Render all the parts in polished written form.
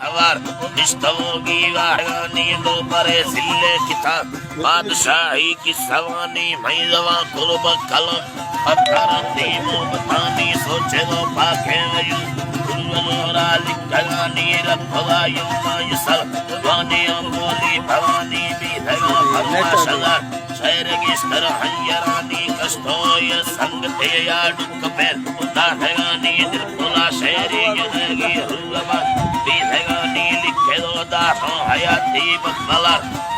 अवार निष्ठोगी वाहनी दो परे सिल्ले किताब बादशाही की सवानी मैदवा कुर्ब कलम अठारती मोबतानी सोचे दो पाखे वयु कुल्वलोरा लिखगानी रखवा युमा युसल वानी अमोली भवानी बीधगा भगवा शगा शैर गिस्तर हंजरानी कष्टोय संगते या दुख पेल दाधगानी निर्मला शैरी यदगी हुलवा बीधगानी लिखे दो दाहो हयाती बकमला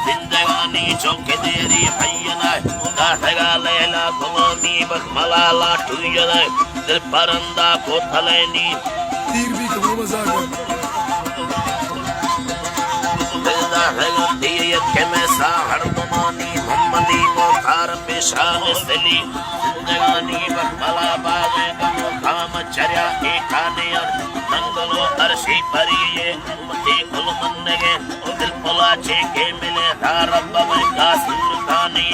जिंदगानी चौके तेरी भैया दाधगा लैला गुलामी बकमला लाठू यदे दिल परंदा को थलेनी तीर भी कमो मजाक केमेसा हरदमानी मोहम्मदी मोखार पेशान सली जिंदगानी बकमला बागे गमो काम चर्या एकाने नंगलो अरशी परिये उम्मती कुल मन्नगे दिल पुला के मिले धारब का सुरतानी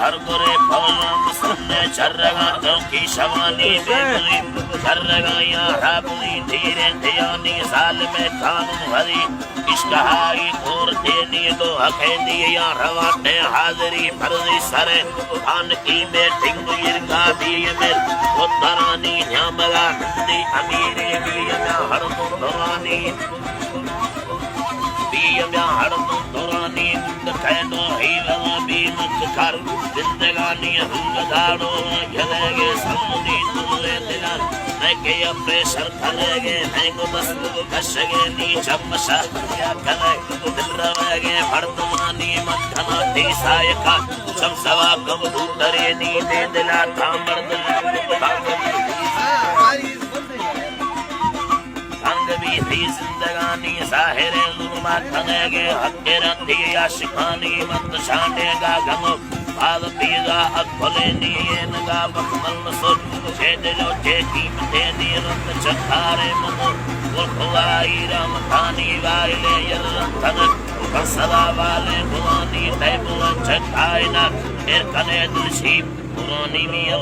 हर गोरे भवना मुसलने चर्रगा चौकी शवानी बेदुई चर्रगा या हाबुई धीरे धियानी साल में कानून भरी इश्कहाई घोर देनी दो हकेंदी या रवाटे हाजरी फर्जी सरे आन की में टिंग इरका भी मिल उतरानी न्यामला नंदी अमीरी भी या हर दुरानी बीया हर दुरानी कैदो ही वाला बीमत कर जिंदगानी हुंगदारो यलेगे समुदी तुरे दिला मैं के प्रेशर करेगे मैं को बस कशगे नी चमशा या करे दिल रवेगे भरतमानी मखना तीसायका समसवा कब उतरे नी दे दिला तामर भी थी जिंदगानी साहिर लुमा तनेगे हक्के रंधी आशिकानी मत शानेगा गमो बाल पीजा अखले नियनगा बकमल नसुर छेदलो छेकी मतेनी रंत चखारे ममो खुलाई रमतानी वाले यरंतन कसदा वाले बुलानी तैबुल चखाइना इरकने दुशी पुरानी मिया